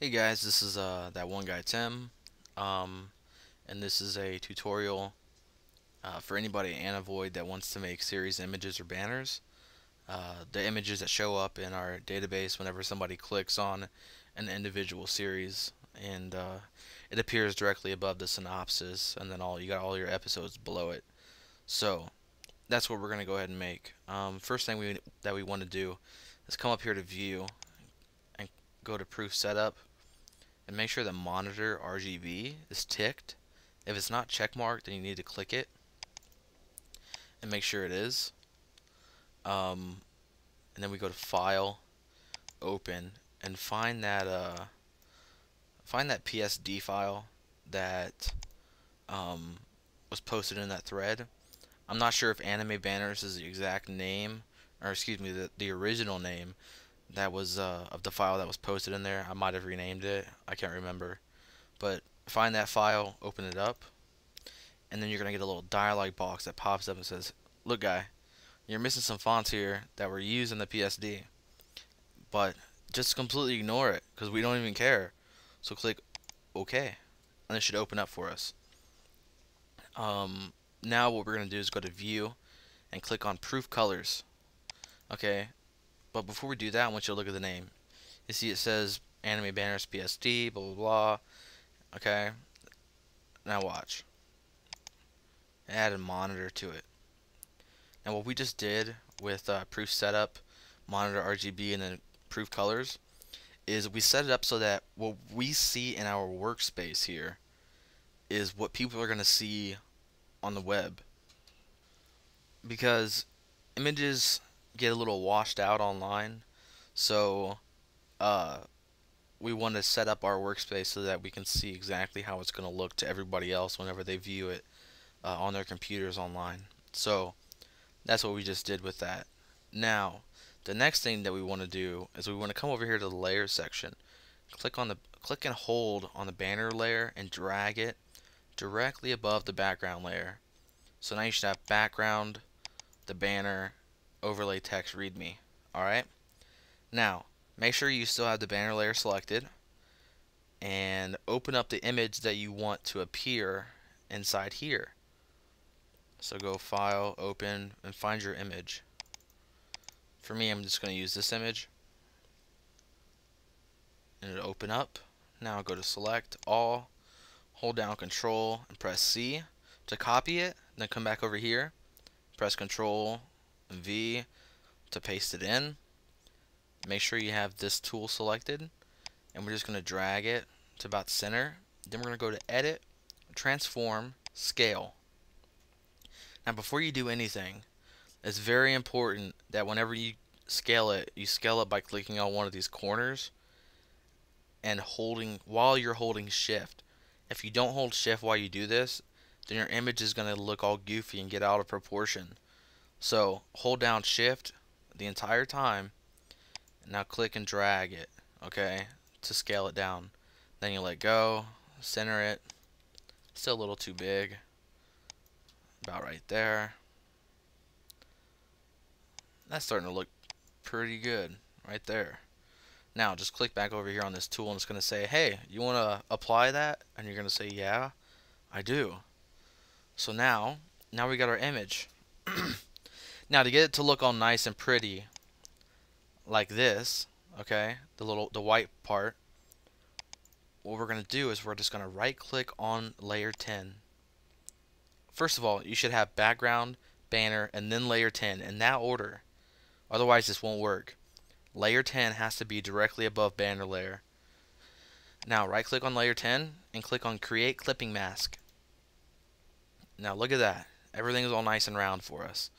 Hey guys, this is that one guy Tim, um, and this is a tutorial for anybody at aniVOID that wants to make series images or banners. The images that show up in our database whenever somebody clicks on an individual series, and it appears directly above the synopsis, and then you got all your episodes below it. So that's what we're gonna go ahead and make. First thing we want to do is come up here to View and go to Proof Setup and make sure the monitor RGB is ticked. If it's not checkmarked, then you need to click it and make sure it is. And then we go to File, Open, and find that PSD file that was posted in that thread. I'm not sure if Anime Banners is the exact name, or excuse me, the original name that was of the file that was posted in there. I might have renamed it. I can't remember. But find that file, open it up, and then you're gonna get a little dialog box that pops up and says, "Look, guy, you're missing some fonts here that were used in the PSD, but just completely ignore it because we don't even care." So click OK, and it should open up for us. Now what we're gonna do is go to View and click on Proof Colors. Okay, but before we do that, I want you to look at the name. You see it says Anime Banners PSD, blah blah blah. Okay, now watch. Add a monitor to it. Now what we just did with Proof Setup, Monitor RGB, and then Proof Colors is we set it up so that what we see in our workspace here is what people are going to see on the web. Because images get a little washed out online, so we want to set up our workspace so that we can see exactly how it's going to look to everybody else whenever they view it on their computers online. So that's what we just did with that. Now, the next thing that we want to do is we want to come over here to the layers section. Click and hold on the banner layer and drag it directly above the background layer. So now you should have background, the banner, overlay text, readme. Alright? Now, make sure you still have the banner layer selected and open up the image that you want to appear inside here. So go File, Open, and find your image. For me, I'm just going to use this image. And it'll open up. Now go to Select, All, hold down Control, and press C to copy it. Then come back over here, press Control and V to paste it in. Make sure you have this tool selected. And we're just going to drag it to about center. Then we're going to go to Edit, Transform, Scale. Now before you do anything, it's very important that whenever you scale it by clicking on one of these corners and holding while you're holding shift. If you don't hold shift while you do this, then your image is going to look all goofy and get out of proportion. So hold down shift the entire time, and now click and drag it, okay, to scale it down. Then you let go, center it. Still a little too big. About right there. That's starting to look pretty good right there. Now just click back over here on this tool and it's going to say, hey, you want to apply that? And you're going to say, yeah, I do. So now we got our image. Now to get it to look all nice and pretty like this, okay, the white part, what we're going to do is we're just going to right click on layer 10. First of all, you should have background, banner, and then layer 10 in that order. Otherwise this won't work. Layer 10 has to be directly above banner layer. Now right click on layer 10 and click on create clipping mask. Now look at that. Everything is all nice and round for us.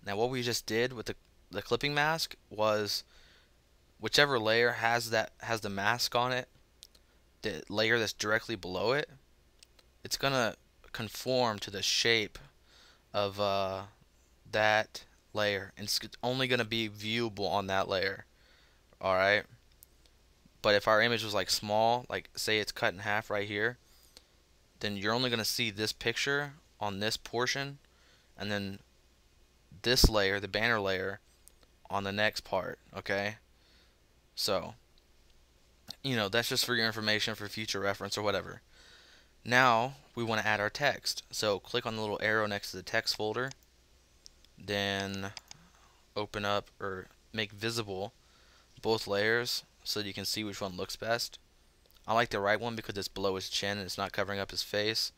Now what we just did with the clipping mask was whichever layer has the mask on it, the layer that's directly below it, it's gonna conform to the shape of that layer, and it's only gonna be viewable on that layer. Alright, but if our image was like small, like say it's cut in half right here, then you're only gonna see this picture on this portion, and then this layer, the banner layer, on the next part. Okay, so That's just for your information for future reference or whatever. Now we want to add our text. So click on the little arrow next to the text folder, then open up or make visible both layers so that you can see which one looks best. I like the right one because it's below his chin and it's not covering up his face,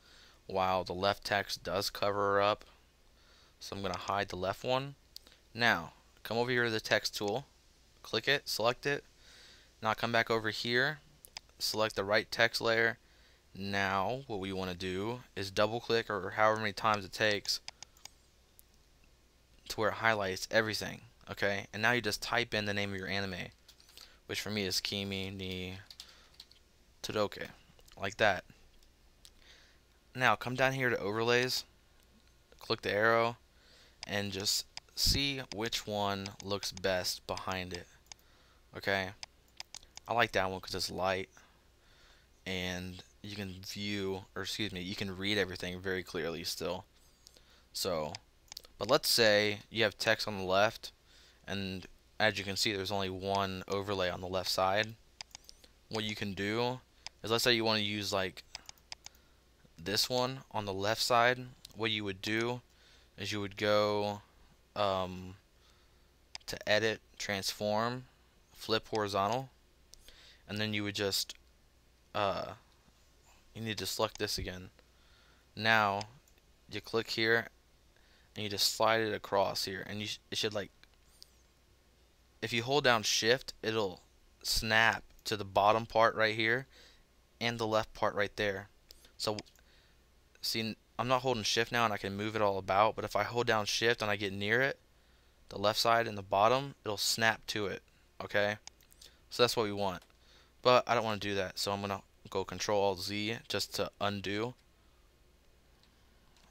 while the left text does cover her up. So I'm going to hide the left one. Now, come over here to the text tool, click it, select it. Now come back over here, select the right text layer. Now, what we want to do is double click, or however many times it takes, to where it highlights everything. Okay, and now you just type in the name of your anime, which for me is Kimi ni Todoke, like that. Now come down here to overlays, click the arrow, and just see which one looks best behind it. Okay, I like that one because it's light and you can view, or excuse me, you can read everything very clearly still. So, but let's say you have text on the left, and as you can see, there's only one overlay on the left side. What you can do is, let's say you want to use like this one on the left side. What you would do is you would go to edit, transform, flip horizontal, and then you would just you need to select this again. Now you click here and you just slide it across here, and it should, like, if you hold down shift, it'll snap to the bottom part right here and the left part right there. So see, I'm not holding shift now and I can move it all about, but if I hold down shift and I get near it, the left side and the bottom, it'll snap to it. Okay, so that's what we want, but I don't want to do that, so I'm gonna go Control Alt Z just to undo,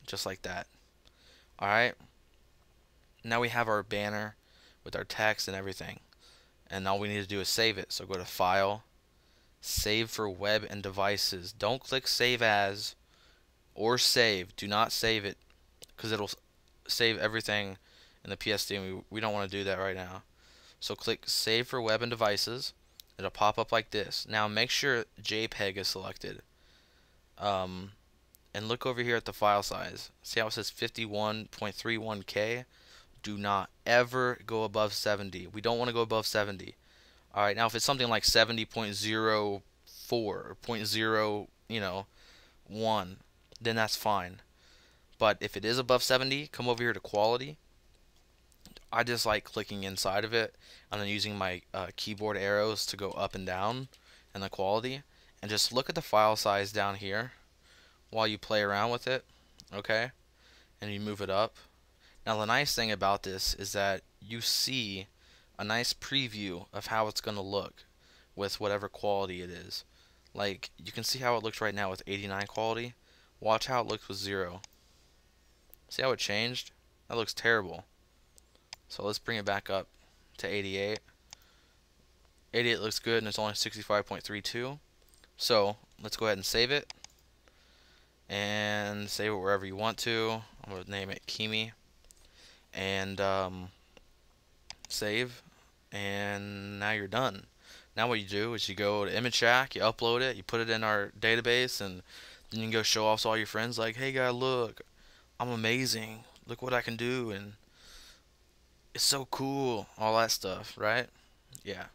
just like that. Alright, now we have our banner with our text and everything, and all we need to do is save it. So go to File, Save for Web and Devices. Don't click Save As or Save. Do not save it, because it'll save everything in the PSD, and we don't want to do that right now. So click Save for Web and Devices. It'll pop up like this. Now make sure JPEG is selected. And look over here at the file size. See how it says 51.31K? Do not ever go above 70. We don't want to go above 70. Alright, now if it's something like 70.04 or .0, then that's fine. But if it is above 70, come over here to quality. I just like clicking inside of it and then using my keyboard arrows to go up and down in the quality. And just look at the file size down here while you play around with it, okay? And you move it up. Now the nice thing about this is that you see a nice preview of how it's going to look with whatever quality it is. Like, you can see how it looks right now with 89 quality. Watch how it looks with 0. See how it changed? That looks terrible. So let's bring it back up to 88. 88 looks good, and it's only 65.32. So let's go ahead and save it. And save it wherever you want to. I'm going to name it Kimi. And save. And now you're done. Now what you do is you go to ImageShack, you upload it, you put it in our database, and then you can go show off to all your friends like, hey guys, look, I'm amazing. Look what I can do, and it's so cool. All that stuff, right? Yeah.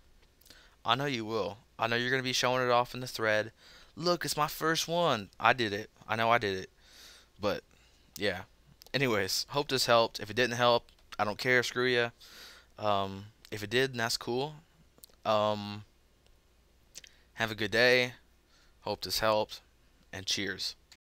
I know you will. I know you're going to be showing it off in the thread. Look, it's my first one. I did it. I know I did it. But, yeah. Anyways, hope this helped. If it didn't help, I don't care. Screw you. If it did, that's cool. Have a good day. Hope this helped. And cheers.